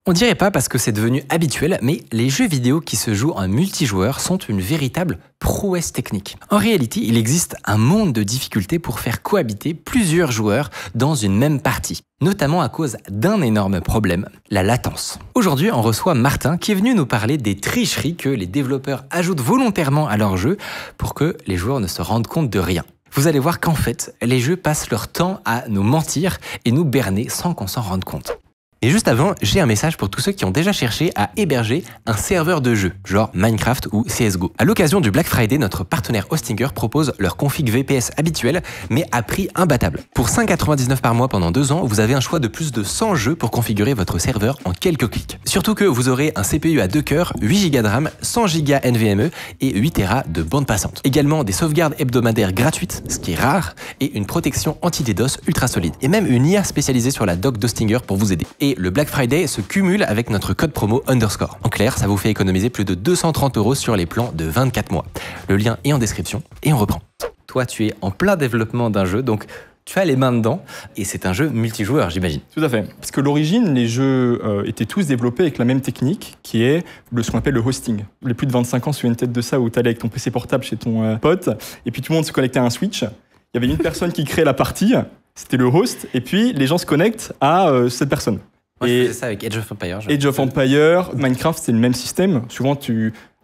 On dirait pas parce que c'est devenu habituel, mais les jeux vidéo qui se jouent en multijoueur sont une véritable prouesse technique. En réalité, il existe un monde de difficultés pour faire cohabiter plusieurs joueurs dans une même partie, notamment à cause d'un énorme problème, la latence. Aujourd'hui, on reçoit Martin qui est venu nous parler des tricheries que les développeurs ajoutent volontairement à leur jeu pour que les joueurs ne se rendent compte de rien. Vous allez voir qu'en fait, les jeux passent leur temps à nous mentir et nous berner sans qu'on s'en rende compte. Et juste avant, j'ai un message pour tous ceux qui ont déjà cherché à héberger un serveur de jeu, genre Minecraft ou CSGO. À l'occasion du Black Friday, notre partenaire Hostinger propose leur config VPS habituel, mais à prix imbattable. Pour 5,99 par mois pendant 2 ans, vous avez un choix de plus de 100 jeux pour configurer votre serveur en quelques clics. Surtout que vous aurez un CPU à 2 cœurs, 8 Go de RAM, 100 Go NVMe et 8 Tera de bande passante. Également des sauvegardes hebdomadaires gratuites, ce qui est rare, et une protection anti-DDoS ultra solide. Et même une IA spécialisée sur la doc d'Hostinger pour vous aider. Et le Black Friday se cumule avec notre code promo Underscore. En clair, ça vous fait économiser plus de 230 € sur les plans de 24 mois. Le lien est en description et on reprend. Toi, tu es en plein développement d'un jeu, donc tu as les mains dedans et c'est un jeu multijoueur, j'imagine. Tout à fait. Parce que l'origine, les jeux étaient tous développés avec la même technique qui est ce qu'on appelle le hosting. Les plus de 25 ans se souviennent peut-être de ça où tu allais avec ton PC portable chez ton pote et puis tout le monde se connectait à un Switch. Il y avait une personne qui créait la partie, c'était le host, et puis les gens se connectent à cette personne. Moi, je faisais ça avec Age of Empires. Age of Empires, Minecraft, c'est le même système. Souvent,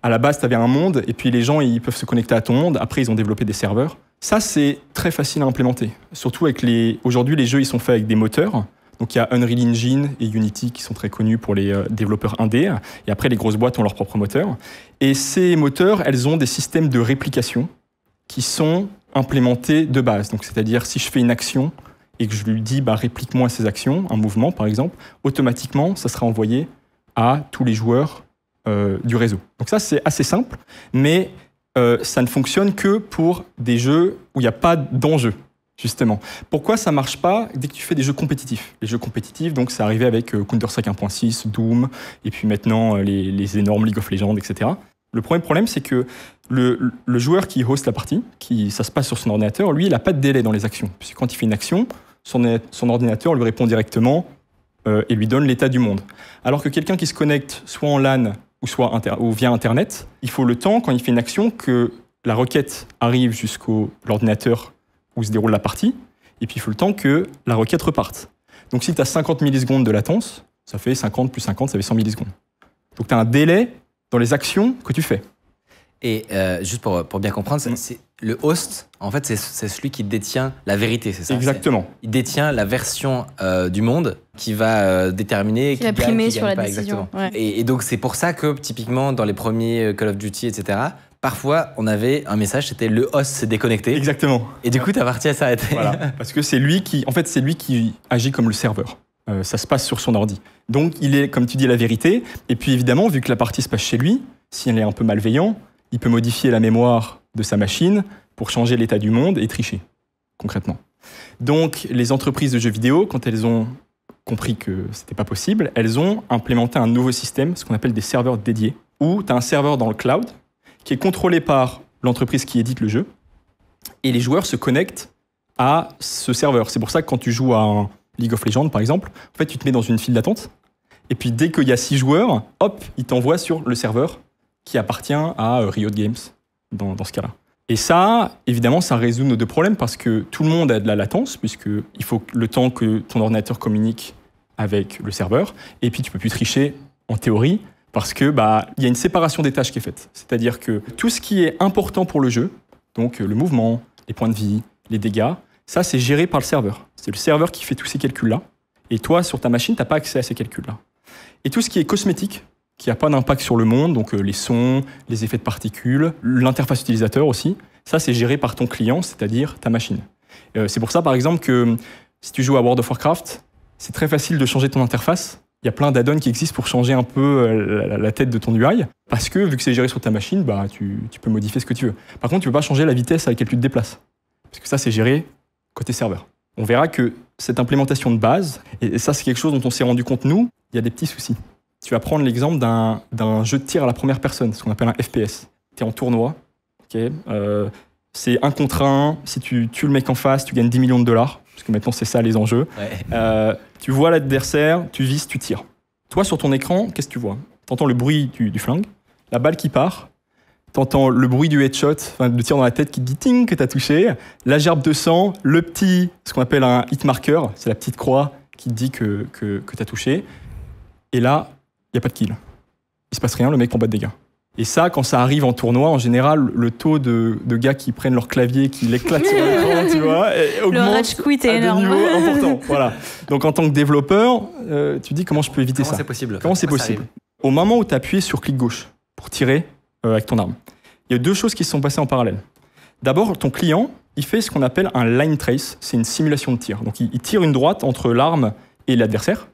à la base, tu avais un monde, et puis les gens, ils peuvent se connecter à ton monde. Après, ils ont développé des serveurs. Ça, c'est très facile à implémenter. Surtout aujourd'hui, les jeux, ils sont faits avec des moteurs. Donc, il y a Unreal Engine et Unity qui sont très connus pour les développeurs indés. Et après, les grosses boîtes ont leur propre moteur. Et ces moteurs, elles ont des systèmes de réplication qui sont implémentés de base. Donc, c'est-à-dire, si je fais une action et que je lui dis réplique-moi ces actions, un mouvement par exemple, automatiquement, ça sera envoyé à tous les joueurs du réseau. Donc ça, c'est assez simple, mais ça ne fonctionne que pour des jeux où il n'y a pas d'enjeu, justement. Pourquoi ça ne marche pas dès que tu fais des jeux compétitifs? Les jeux compétitifs, donc c'est arrivé avec Counter-Strike 1.6, Doom, et puis maintenant les énormes League of Legends, etc. Le premier problème, c'est que le joueur qui host la partie, ça se passe sur son ordinateur, lui, il n'a pas de délai dans les actions. Puisque quand il fait une action, son ordinateur lui répond directement et lui donne l'état du monde. Alors que quelqu'un qui se connecte soit en LAN ou via Internet, il faut le temps, quand il fait une action, que la requête arrive jusqu'à l'ordinateur où se déroule la partie, et puis il faut le temps que la requête reparte. Donc si tu as 50 millisecondes de latence, ça fait 50 plus 50, ça fait 100 millisecondes. Donc tu as un délai dans les actions que tu fais. Et juste pour bien comprendre, c'est le host, en fait, c'est celui qui détient la vérité, c'est ça? Exactement. Il détient la version du monde qui va déterminer qui va primer sur la pas, décision. Exactement. Ouais. Et donc, c'est pour ça que, typiquement, dans les premiers Call of Duty, etc., parfois, on avait un message, c'était le host s'est déconnecté. Exactement. Et du coup, ta partie, elle s'arrêtait. Voilà. Parce que c'est lui qui agit comme le serveur. Ça se passe sur son ordi. Donc, il est, comme tu dis, la vérité. Et puis, évidemment, vu que la partie se passe chez lui, si elle est un peu malveillant, il peut modifier la mémoire de sa machine pour changer l'état du monde et tricher, concrètement. Donc, les entreprises de jeux vidéo, quand elles ont compris que c'était pas possible, elles ont implémenté un nouveau système, ce qu'on appelle des serveurs dédiés, où tu as un serveur dans le cloud qui est contrôlé par l'entreprise qui édite le jeu, et les joueurs se connectent à ce serveur. C'est pour ça que quand tu joues à un League of Legends, par exemple, en fait, tu te mets dans une file d'attente, et puis dès qu'il y a 6 joueurs, hop, ils t'envoient sur le serveur qui appartient à Riot Games dans ce cas-là. Et ça, évidemment, ça résout nos 2 problèmes parce que tout le monde a de la latence, puisqu'il faut le temps que ton ordinateur communique avec le serveur, et puis tu peux plus tricher en théorie, parce que y a une séparation des tâches qui est faite. C'est-à-dire que tout ce qui est important pour le jeu, donc le mouvement, les points de vie, les dégâts, ça c'est géré par le serveur. C'est le serveur qui fait tous ces calculs-là, et toi, sur ta machine, tu n'as pas accès à ces calculs-là. Et tout ce qui est cosmétique, qui n'a pas d'impact sur le monde, donc les sons, les effets de particules, l'interface utilisateur aussi, ça c'est géré par ton client, c'est-à-dire ta machine. C'est pour ça par exemple que si tu joues à World of Warcraft, c'est très facile de changer ton interface. Il y a plein d'add-ons qui existent pour changer un peu la tête de ton UI, parce que vu que c'est géré sur ta machine, tu peux modifier ce que tu veux. Par contre, tu ne peux pas changer la vitesse à laquelle tu te déplaces, parce que ça c'est géré côté serveur. On verra que cette implémentation de base, et ça c'est quelque chose dont on s'est rendu compte nous, il y a des petits soucis. Tu vas prendre l'exemple d'un jeu de tir à la première personne, ce qu'on appelle un FPS. Tu es en tournoi, okay, c'est 1 contre 1. Si tu tues le mec en face, tu gagnes 10 millions de $, parce que maintenant c'est ça les enjeux. Ouais. Tu vois l'adversaire, tu vises, tu tires. Toi, sur ton écran, qu'est-ce que tu vois? Tu entends le bruit du flingue, la balle qui part, tu entends le bruit du headshot, le tir dans la tête qui te dit ting que tu as touché, la gerbe de sang, le petit, ce qu'on appelle un hit marker, c'est la petite croix qui te dit que tu as touché. Et là, il n'y a pas de kill. Il se passe rien, le mec prend pas de dégâts. Et ça, quand ça arrive en tournoi, en général, le taux de gars qui prennent leur clavier, qui l'éclatent sur l'écran, tu vois, augmente le rage quit est énorme. À des niveaux importants. Voilà. Donc en tant que développeur, tu dis comment je peux éviter Comment ça? c'est possible? Comment c'est possible? Au moment où tu as appuyé sur clic gauche pour tirer avec ton arme, il y a deux choses qui se sont passées en parallèle. D'abord, ton client, il fait ce qu'on appelle un line trace, c'est une simulation de tir. Donc il tire une droite entre l'arme et l'adversaire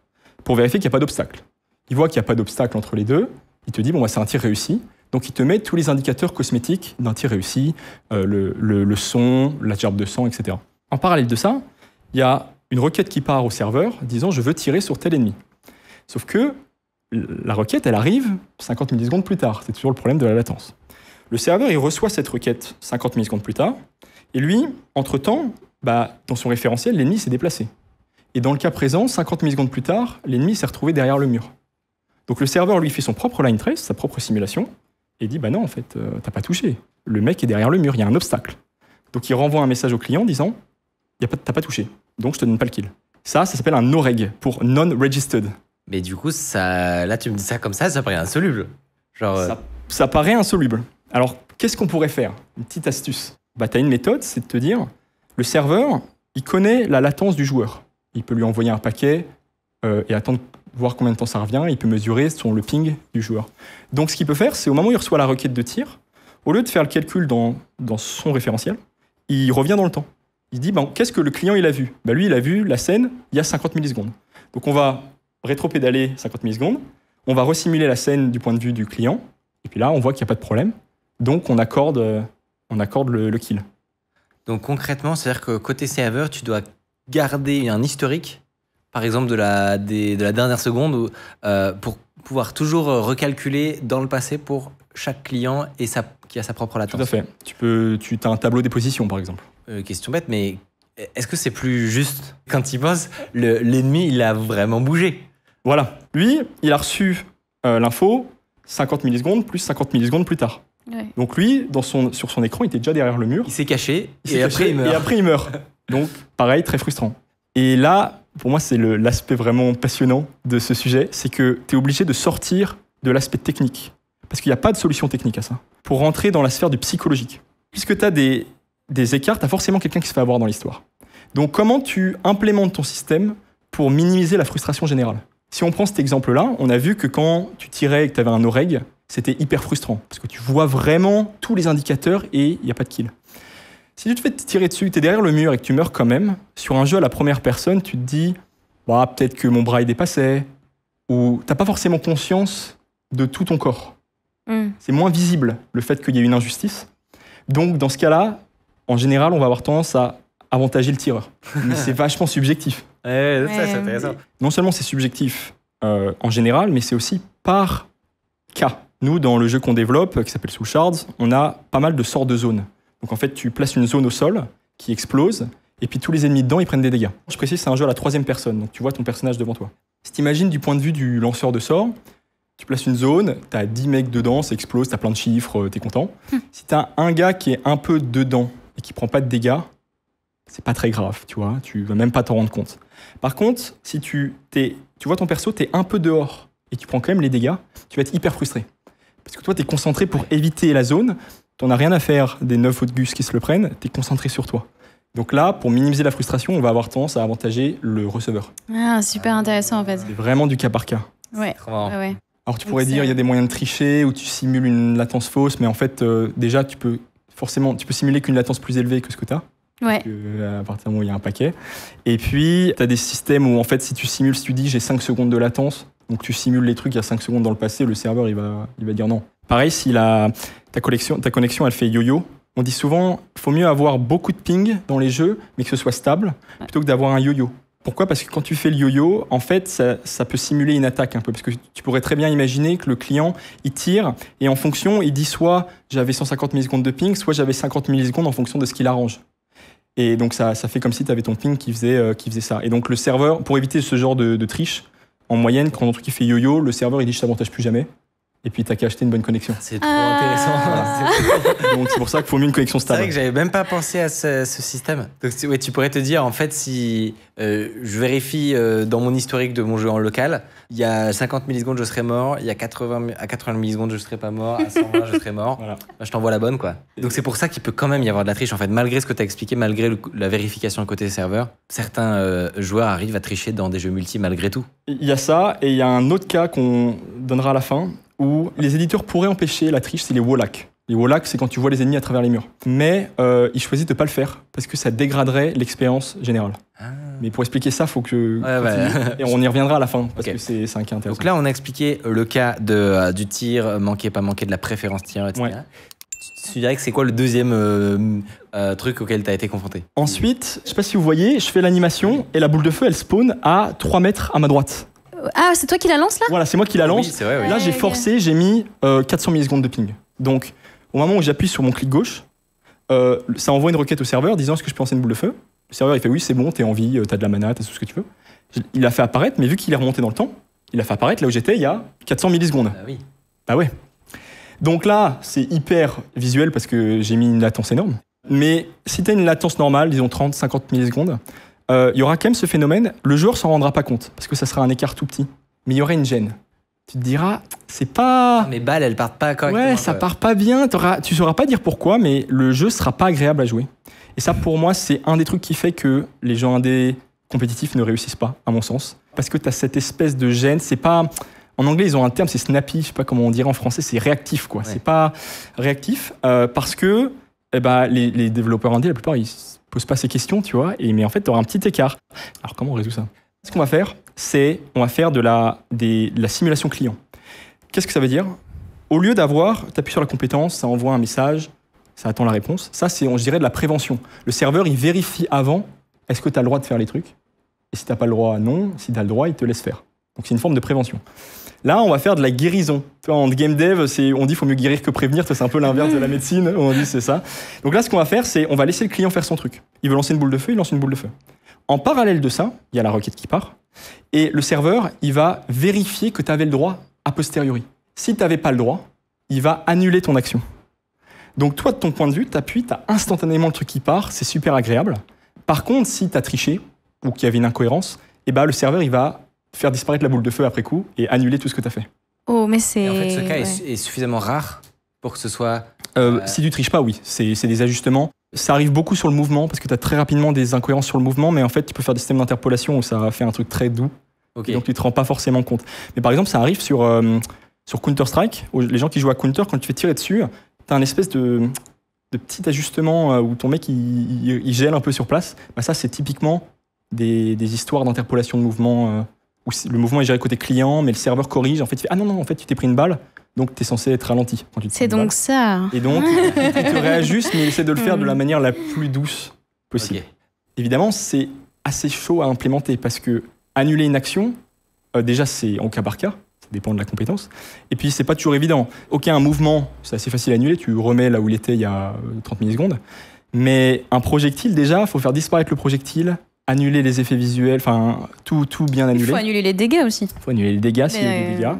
pour vérifier qu'il n'y a pas d'obstacle. Il voit qu'il n'y a pas d'obstacle entre les deux, il te dit bon, bah, c'est un tir réussi. Donc il te met tous les indicateurs cosmétiques d'un tir réussi, le son, la gerbe de sang, etc. En parallèle de ça, il y a une requête qui part au serveur disant je veux tirer sur tel ennemi. Sauf que la requête, elle arrive 50 millisecondes plus tard. C'est toujours le problème de la latence. Le serveur, il reçoit cette requête 50 millisecondes plus tard, et lui, entre-temps, dans son référentiel, l'ennemi s'est déplacé. Et dans le cas présent, 50 millisecondes plus tard, l'ennemi s'est retrouvé derrière le mur. Donc le serveur, lui, fait son propre line trace, sa propre simulation, et dit, non, en fait, t'as pas touché. Le mec est derrière le mur, il y a un obstacle. Donc il renvoie un message au client disant, t'as pas touché, donc je te donne pas le kill. Ça s'appelle un no-reg, pour non-registered. Mais du coup, là, tu me dis ça comme ça paraît insoluble. Genre, ça paraît insoluble. Alors, qu'est-ce qu'on pourrait faire? Une petite astuce. T'as une méthode, c'est de te dire, le serveur, il connaît la latence du joueur. Il peut lui envoyer un paquet et attendre, voir combien de temps ça revient. Il peut mesurer le ping du joueur. Donc, ce qu'il peut faire, c'est au moment où il reçoit la requête de tir, au lieu de faire le calcul dans son référentiel, il revient dans le temps. Il dit, qu'est-ce que le client il a vu? Lui, il a vu la scène il y a 50 millisecondes. Donc, on va rétro-pédaler 50 millisecondes, on va resimuler la scène du point de vue du client, et puis là, on voit qu'il n'y a pas de problème. Donc, on accorde le kill. Donc, concrètement, c'est-à-dire que côté serveur, tu dois garder un historique, par exemple de la dernière seconde, pour pouvoir toujours recalculer dans le passé pour chaque client qui a sa propre latence. Tout à fait. Tu as un tableau des positions, par exemple. Question bête, mais est-ce que c'est plus juste quand il pense, l'ennemi, il a vraiment bougé? Voilà. Lui, il a reçu l'info 50 millisecondes plus 50 millisecondes plus tard. Ouais. Donc lui, sur son écran, il était déjà derrière le mur. Il s'est caché, après il meurt. Donc pareil, très frustrant. Et là, pour moi, c'est l'aspect vraiment passionnant de ce sujet, c'est que tu es obligé de sortir de l'aspect technique. Parce qu'il n'y a pas de solution technique à ça. Pour rentrer dans la sphère du psychologique. Puisque tu as des écarts, tu as forcément quelqu'un qui se fait avoir dans l'histoire. Donc comment tu implémentes ton système pour minimiser la frustration générale? Si on prend cet exemple-là, on a vu que quand tu tirais et que tu avais un no-reg, c'était hyper frustrant. Parce que tu vois vraiment tous les indicateurs et il n'y a pas de kill. Si tu te fais tirer dessus, tu es derrière le mur et que tu meurs quand même, sur un jeu à la première personne, tu te dis peut-être que mon bras est dépassé, ou tu n'as pas forcément conscience de tout ton corps. C'est moins visible le fait qu'il y ait une injustice. Donc dans ce cas-là, en général, on va avoir tendance à avantager le tireur. Mais c'est vachement subjectif. Ça, c'est intéressant. Non seulement c'est subjectif en général, mais c'est aussi par cas. Nous, dans le jeu qu'on développe, qui s'appelle Soul Shards, on a pas mal de sorts de zones. Donc en fait, tu places une zone au sol qui explose, et puis tous les ennemis dedans, ils prennent des dégâts. Je précise, c'est un jeu à la 3e personne, donc tu vois ton personnage devant toi. Si tu imagines du point de vue du lanceur de sorts, tu places une zone, tu as 10 mecs dedans, ça explose, tu as plein de chiffres, tu es content. Si tu as un gars qui est un peu dedans et qui prend pas de dégâts, c'est pas très grave, tu vois, tu vas même pas t'en rendre compte. Par contre, si tu vois ton perso, tu es un peu dehors et tu prends quand même les dégâts, tu vas être hyper frustré. Parce que toi, tu es concentré pour éviter la zone, t'en as rien à faire des 9 autres gus qui se le prennent, tu es concentré sur toi. Donc là, pour minimiser la frustration, on va avoir tendance à avantager le receveur. Ah, super intéressant en fait. C'est vraiment du cas par cas. Ouais. Alors tu pourrais dire il y a des moyens de tricher ou tu simules une latence fausse, mais en fait, déjà, tu peux simuler qu'une latence plus élevée que ce que tu as. Ouais. À partir du moment où il y a un paquet. Et puis, tu as des systèmes où, en fait, si tu dis j'ai 5 secondes de latence, donc tu simules les trucs il y a 5 secondes dans le passé, le serveur, il va dire non. Pareil, si ta connexion, elle fait yo-yo, on dit souvent, il faut mieux avoir beaucoup de ping dans les jeux, mais que ce soit stable, plutôt que d'avoir un yo-yo. Pourquoi? Parce que quand tu fais le yo-yo, en fait, ça peut simuler une attaque un peu. Parce que tu pourrais très bien imaginer que le client, il tire, et en fonction, il dit soit j'avais 150 millisecondes de ping, soit j'avais 50 millisecondes en fonction de ce qu'il arrange. Et donc, ça fait comme si tu avais ton ping qui faisait ça. Et donc, le serveur, pour éviter ce genre de triche, En moyenne, quand un truc il fait yo-yo, le serveur il dit je t'avantage plus jamais. Et puis t'as qu'à acheter une bonne connexion. C'est trop intéressant. Donc c'est pour ça qu'il faut mieux une connexion C'est stable. vrai que j'avais même pas pensé à ce système. Donc ouais, tu pourrais te dire, en fait, si je vérifie dans mon historique de mon jeu en local, il y a 50 millisecondes, je serai mort. Il y a 80 millisecondes, je serai pas mort. À 120, je serai mort. Voilà. Bah, je t'envoie la bonne, quoi. Donc c'est pour ça qu'il peut quand même y avoir de la triche, en fait. Malgré ce que tu as expliqué, malgré la vérification côté serveur, certains joueurs arrivent à tricher dans des jeux multi malgré tout. Il y a ça, et il y a un autre cas qu'on donnera à la fin, où les éditeurs pourraient empêcher la triche, c'est les wallhacks. Les wallhacks, c'est quand tu vois les ennemis à travers les murs. Mais ils choisissent de ne pas le faire, parce que ça dégraderait l'expérience générale. Ah. Mais pour expliquer ça, il faut que... Et on y reviendra à la fin, parce que c'est un cas intéressant. Donc là, on a expliqué le cas du tir, manquer, pas manquer, de la préférence tir, etc. Ouais. Tu dirais que c'est quoi le deuxième truc auquel tu as été confronté? Ensuite, je ne sais pas si vous voyez, je fais l'animation, et la boule de feu, elle spawn à 3 mètres à ma droite. Ah, c'est toi qui la lance là? Voilà, c'est moi qui la lance. Oui, c'est vrai, oui. Là, j'ai forcé, j'ai mis 400 millisecondes de ping. Donc, au moment où j'appuie sur mon clic gauche, ça envoie une requête au serveur disant est-ce que je peux lancer une boule de feu? Le serveur, il fait oui, c'est bon, t'es en vie, t'as de la mana, t'as tout ce que tu veux. Il a fait apparaître, mais vu qu'il est remonté dans le temps, il a fait apparaître là où j'étais il y a 400 millisecondes. Ah oui. Bah ouais. Donc là, c'est hyper visuel parce que j'ai mis une latence énorme. Mais si t'as une latence normale, disons 30-50 millisecondes, il y aura quand même ce phénomène, le joueur s'en rendra pas compte, parce que ça sera un écart tout petit. Mais il y aurait une gêne. Tu te diras, c'est pas... Mes balles, elles partent pas correctement. Ouais, ça part pas bien, tu sauras pas dire pourquoi, mais le jeu sera pas agréable à jouer. Et ça, pour moi, c'est un des trucs qui fait que les jeux indés compétitifs ne réussissent pas, à mon sens. Parce que t'as cette espèce de gêne, c'est pas... En anglais, ils ont un terme, c'est snappy, je sais pas comment on dirait en français, c'est réactif, quoi. Ouais. C'est pas réactif, parce que les développeurs indés, la plupart, ils posent pas ces questions, tu vois, mais en fait, tu auras un petit écart. Alors, comment on résout ça? Ce qu'on va faire, c'est on va faire de la simulation client. Qu'est-ce que ça veut dire? Au lieu d'avoir, tu appuies sur la compétence, ça envoie un message, ça attend la réponse. Ça, c'est, je dirais, de la prévention. Le serveur, il vérifie avant, est-ce que tu as le droit de faire les trucs? Et si tu n'as pas le droit, non. Si tu as le droit, il te laisse faire. Donc, c'est une forme de prévention. Là, on va faire de la guérison. Tu vois, en game dev, on dit qu'il faut mieux guérir que prévenir. C'est un peu l'inverse de la médecine. On dit c'est ça. Donc là, ce qu'on va faire, c'est on va laisser le client faire son truc. Il veut lancer une boule de feu, il lance une boule de feu. En parallèle de ça, il y a la requête qui part. Et le serveur, il va vérifier que tu avais le droit a posteriori. Si tu n'avais pas le droit, il va annuler ton action. Donc toi, de ton point de vue, tu appuies, tu as instantanément le truc qui part. C'est super agréable. Par contre, si tu as triché ou qu'il y avait une incohérence, le serveur, il va faire disparaître la boule de feu après coup et annuler tout ce que tu as fait. Oh, mais c'est... Et en fait, ce cas est suffisamment rare pour que ce soit... Si tu triches pas, oui. C'est des ajustements. Ça arrive beaucoup sur le mouvement parce que tu as très rapidement des incohérences sur le mouvement, mais en fait, tu peux faire des systèmes d'interpolation où ça fait un truc très doux. Okay. Et donc, tu te rends pas forcément compte. Mais par exemple, ça arrive sur Counter-Strike, où les gens qui jouent à Counter, quand tu fais tirer dessus, tu as un espèce de petit ajustement où ton mec, il gèle un peu sur place. Ça, c'est typiquement des histoires d'interpolation de mouvement où le mouvement est géré côté client, mais le serveur corrige. En fait, il fait « Ah non, en fait, tu t'es pris une balle, donc tu es censé être ralenti. » C'est donc ça. Et donc, il te réajuste, mais il essaie de le faire de la manière la plus douce possible. Okay. Évidemment, c'est assez chaud à implémenter parce que annuler une action, déjà, c'est au cas par cas. Ça dépend de la compétence. Et puis, c'est pas toujours évident. Ok, un mouvement, c'est assez facile à annuler. Tu remets là où il était il y a 30 millisecondes. Mais un projectile, déjà, il faut faire disparaître le projectile, annuler les effets visuels, enfin, tout bien annuler. Il faut annuler les dégâts aussi. Il faut annuler les dégâts s'il y a des dégâts.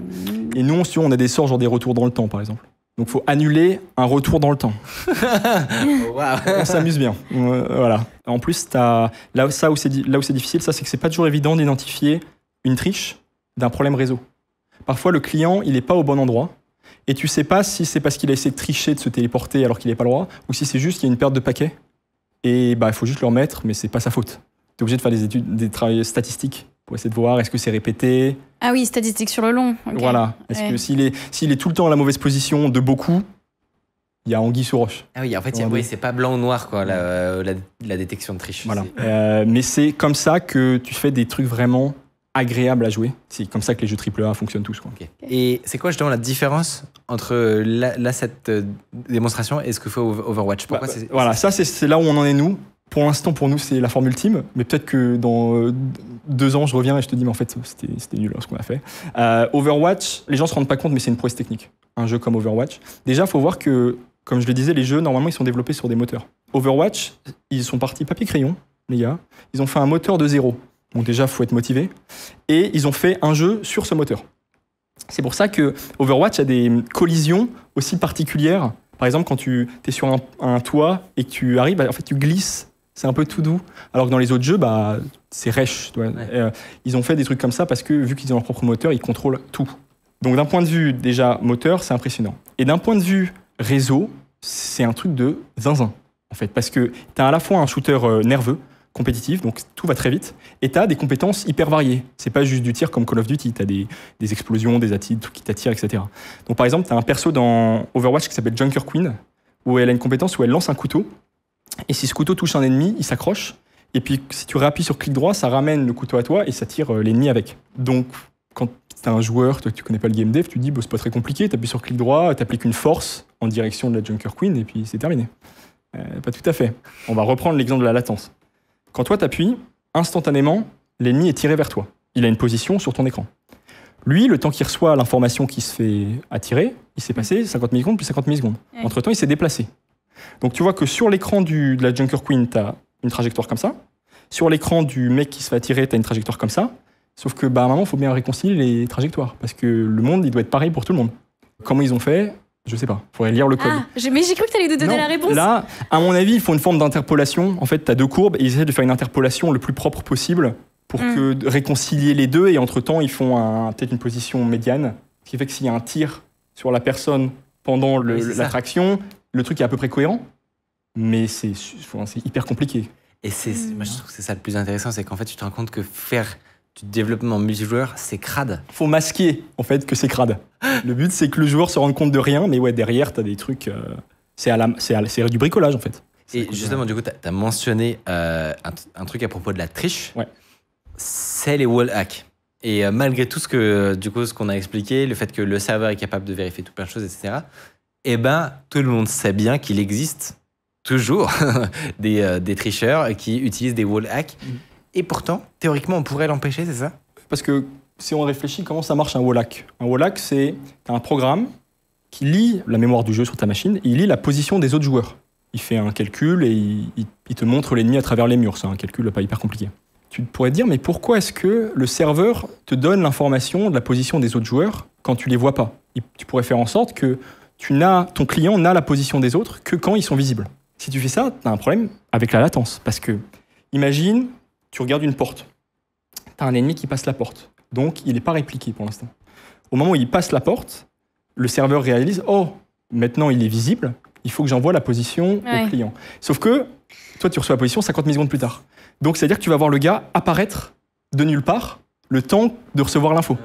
Et nous, on a des sorts, genre des retours dans le temps, par exemple. Donc, il faut annuler un retour dans le temps. Wow. On s'amuse bien. Voilà. En plus, là où c'est difficile, c'est que c'est pas toujours évident d'identifier une triche d'un problème réseau. Parfois, le client, il n'est pas au bon endroit. Et tu sais pas si c'est parce qu'il a essayé de tricher, de se téléporter alors qu'il n'est pas le droit, ou si c'est juste qu'il y a une perte de paquets. Et il faut juste le remettre, mais c'est pas sa faute. Tu es obligé de faire des travaux statistiques pour essayer de voir est-ce que c'est répété. Ah oui, statistiques sur le long. Okay. Voilà. Est-ce que s'il est tout le temps à la mauvaise position de beaucoup, il y a anguille sous roche. Ah oui, en fait, c'est pas blanc ou noir, quoi, la détection de triche. Voilà. Mais c'est comme ça que tu fais des trucs vraiment agréables à jouer. C'est comme ça que les jeux AAA fonctionnent tous. Quoi. Okay. Et c'est quoi justement la différence entre cette démonstration et ce que fait Overwatch? Pourquoi Voilà, ça c'est là où on en est nous. Pour l'instant, pour nous, c'est la forme ultime, mais peut-être que dans 2 ans, je reviens et je te dis, mais en fait, c'était nul ce qu'on a fait. Overwatch, les gens ne se rendent pas compte, mais c'est une prouesse technique. Un jeu comme Overwatch. Déjà, il faut voir que, comme je le disais, les jeux, normalement, ils sont développés sur des moteurs. Overwatch, ils sont partis papier-crayon, les gars. Ils ont fait un moteur de 0. Donc déjà, il faut être motivé. Et ils ont fait un jeu sur ce moteur. C'est pour ça que Overwatch a des collisions aussi particulières. Par exemple, quand tu es sur un toit et que tu arrives, en fait, tu glisses. C'est un peu tout doux. Alors que dans les autres jeux, c'est rêche. Ouais. Ils ont fait des trucs comme ça parce que, vu qu'ils ont leur propre moteur, ils contrôlent tout. Donc d'un point de vue, déjà, moteur, c'est impressionnant. Et d'un point de vue réseau, c'est un truc de zinzin, en fait. Parce que tu as à la fois un shooter nerveux, compétitif, donc tout va très vite, et tu as des compétences hyper variées. C'est pas juste du tir comme Call of Duty, tu as des explosions, des trucs qui t'attirent, etc. Donc par exemple, tu as un perso dans Overwatch qui s'appelle Junker Queen, où elle a une compétence où elle lance un couteau, et si ce couteau touche un ennemi, il s'accroche, et puis si tu réappuies sur clic droit, ça ramène le couteau à toi, et ça tire l'ennemi avec. Donc quand tu es un joueur, toi, tu connais pas le game dev, tu te dis, c'est pas très compliqué, tu appuies sur clic droit, tu appliques une force en direction de la Junker Queen, et puis c'est terminé. Pas tout à fait. On va reprendre l'exemple de la latence. Quand toi t'appuies, instantanément, l'ennemi est tiré vers toi. Il a une position sur ton écran. Lui, le temps qu'il reçoit l'information qui se fait attirer, il s'est passé 50 millisecondes plus 50 millisecondes. Ouais. Entre-temps, il s'est déplacé. Donc tu vois que sur l'écran de la Junker Queen, tu as une trajectoire comme ça. Sur l'écran du mec qui se fait attirer, tu as une trajectoire comme ça. Sauf que, à un moment, il faut bien réconcilier les trajectoires. Parce que le monde, il doit être pareil pour tout le monde. Comment ils ont fait ? Je sais pas, il faudrait lire le code. Mais j'ai cru que tu allais nous donner la réponse. Là, à mon avis, il faut une forme d'interpolation. En fait, tu as deux courbes et ils essaient de faire une interpolation le plus propre possible pour réconcilier les deux. Et entre-temps, ils font peut-être une position médiane. Ce qui fait que s'il y a un tir sur la personne pendant l'attraction, le truc est à peu près cohérent. Mais c'est hyper compliqué. Et moi, je trouve que c'est ça le plus intéressant, c'est qu'en fait, tu te rends compte que faire du développement multijoueur, c'est crade. Faut masquer, en fait, que c'est crade. Le but, c'est que le joueur se rende compte de rien, mais ouais, derrière, t'as des trucs... c'est du bricolage, en fait. Et justement, du coup, t'as mentionné un truc à propos de la triche. Ouais. C'est les wall hacks. Et malgré tout ce qu'on a expliqué, le fait que le serveur est capable de vérifier tout plein de choses, etc., tout le monde sait bien qu'il existe toujours des tricheurs qui utilisent des wall hacks. Et pourtant, théoriquement, on pourrait l'empêcher, c'est ça ? Parce que si on réfléchit, comment ça marche un wall hack ? Un wall hack, c'est un programme qui lit la mémoire du jeu sur ta machine et il lit la position des autres joueurs. Il fait un calcul et il te montre l'ennemi à travers les murs. C'est un calcul pas hyper compliqué. Tu pourrais te dire, mais pourquoi est-ce que le serveur te donne l'information de la position des autres joueurs quand tu les vois pas ? Tu pourrais faire en sorte que ton client n'a la position des autres que quand ils sont visibles. Si tu fais ça, tu as un problème avec la latence. Parce que, imagine, tu regardes une porte. Tu as un ennemi qui passe la porte. Donc, il n'est pas répliqué pour l'instant. Au moment où il passe la porte, le serveur réalise « Oh, maintenant il est visible, il faut que j'envoie la position au client. » Sauf que, toi, tu reçois la position 50 millisecondes plus tard. Donc, c'est-à-dire que tu vas voir le gars apparaître de nulle part le temps de recevoir l'info.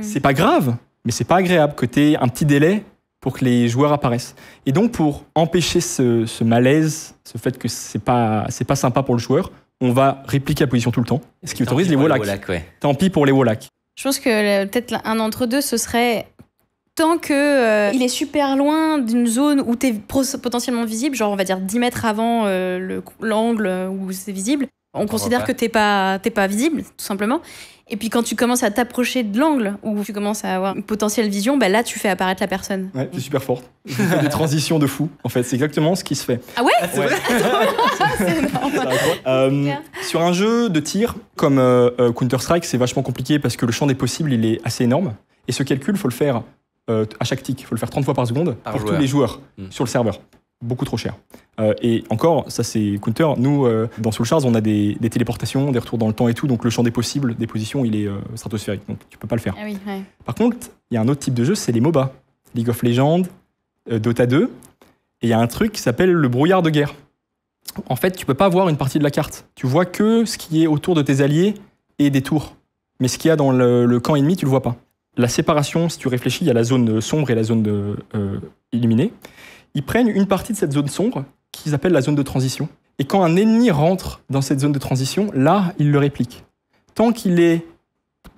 C'est pas grave, mais c'est pas agréable que tu aies un petit délai pour que les joueurs apparaissent. Et donc, pour empêcher ce malaise, ce fait que c'est pas sympa pour le joueur, on va répliquer la position tout le temps, ce qui autorise les wall hacks. Tant pis pour les wall hacks. Je pense que peut-être un entre-deux, ce serait tant que il est super loin d'une zone où tu es potentiellement visible, genre on va dire 10 mètres avant l'angle où c'est visible, on considère que t'es pas visible, tout simplement. Et puis quand tu commences à t'approcher de l'angle où tu commences à avoir une potentielle vision, là tu fais apparaître la personne. Ouais, c'est super fort. Tu fais des transitions de fou. En fait, c'est exactement ce qui se fait. Ah ouais, c'est vrai. C'est sur un jeu de tir comme Counter-Strike, c'est vachement compliqué parce que le champ des possibles, il est assez énorme. Et ce calcul, faut le faire à chaque tick. Il faut le faire 30 fois par seconde pour tous les joueurs sur le serveur. Beaucoup trop cher. Et encore, ça c'est Counter. Nous, dans Soul Shards, on a des téléportations, des retours dans le temps et tout, donc le champ des possibles, des positions, il est stratosphérique, donc tu peux pas le faire. Ah oui, ouais. Par contre, il y a un autre type de jeu, c'est les MOBA. League of Legends, Dota 2, et il y a un truc qui s'appelle le brouillard de guerre. En fait, tu peux pas voir une partie de la carte. Tu vois que ce qui est autour de tes alliés et des tours. Mais ce qu'il y a dans le camp ennemi, tu le vois pas. La séparation, si tu réfléchis, il y a la zone sombre et la zone illuminée. Ils prennent une partie de cette zone sombre qu'ils appellent la zone de transition. Et quand un ennemi rentre dans cette zone de transition, là, il le réplique. Tant qu'il est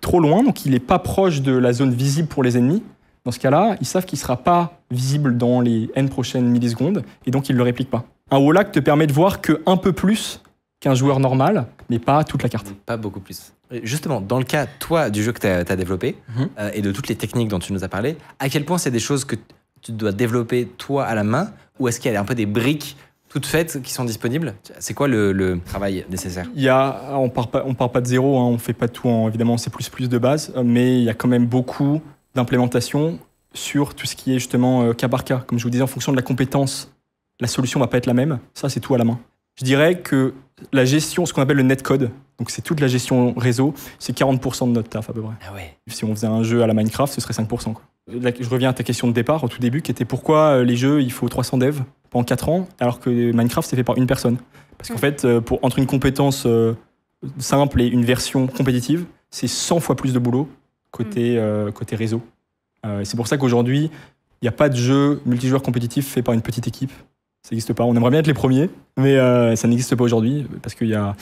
trop loin, donc il n'est pas proche de la zone visible pour les ennemis, dans ce cas-là, ils savent qu'il ne sera pas visible dans les N prochaines millisecondes, et donc ils ne le répliquent pas. Un wall hack te permet de voir qu'un peu plus qu'un joueur normal, mais pas toute la carte. Pas beaucoup plus. Justement, dans le cas, toi, du jeu que tu as développé, et de toutes les techniques dont tu nous as parlé, à quel point c'est des choses que tu dois développer toi à la main, ou est-ce qu'il y a un peu des briques, toutes faites qui sont disponibles? C'est quoi le travail nécessaire? On part pas de zéro, hein, on fait pas tout en évidemment C++ de base, mais il y a quand même beaucoup d'implémentation sur tout ce qui est justement cas par cas. Comme je vous disais, en fonction de la compétence, la solution va pas être la même. Ça, c'est tout à la main. Je dirais que la gestion, ce qu'on appelle le netcode, donc c'est toute la gestion réseau, c'est 40% de notre taf à peu près. Ah ouais. Si on faisait un jeu à la Minecraft, ce serait 5%. Quoi. Là, je reviens à ta question de départ au tout début, qui était pourquoi les jeux, il faut 300 devs pendant 4 ans, alors que Minecraft, c'est fait par une personne. Parce qu'en fait, entre une compétence simple et une version compétitive, c'est 100 fois plus de boulot côté réseau. C'est pour ça qu'aujourd'hui, il n'y a pas de jeu multijoueur compétitif fait par une petite équipe. Ça n'existe pas. On aimerait bien être les premiers, mais ça n'existe pas aujourd'hui parce qu'il y a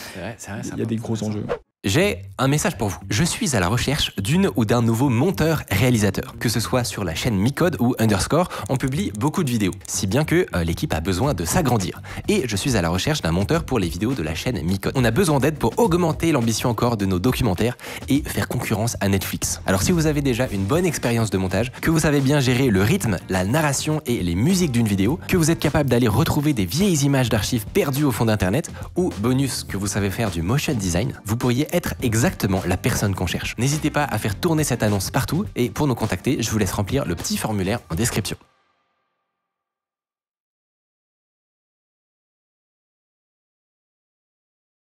des gros enjeux. J'ai un message pour vous. Je suis à la recherche d'une ou d'un nouveau monteur-réalisateur. Que ce soit sur la chaîne Micode ou Underscore, on publie beaucoup de vidéos, si bien que l'équipe a besoin de s'agrandir. Et je suis à la recherche d'un monteur pour les vidéos de la chaîne Micode. On a besoin d'aide pour augmenter l'ambition encore de nos documentaires et faire concurrence à Netflix. Alors si vous avez déjà une bonne expérience de montage, que vous savez bien gérer le rythme, la narration et les musiques d'une vidéo, que vous êtes capable d'aller retrouver des vieilles images d'archives perdues au fond d'internet, ou bonus que vous savez faire du motion design, vous pourriez être exactement la personne qu'on cherche. N'hésitez pas à faire tourner cette annonce partout et pour nous contacter, je vous laisse remplir le petit formulaire en description.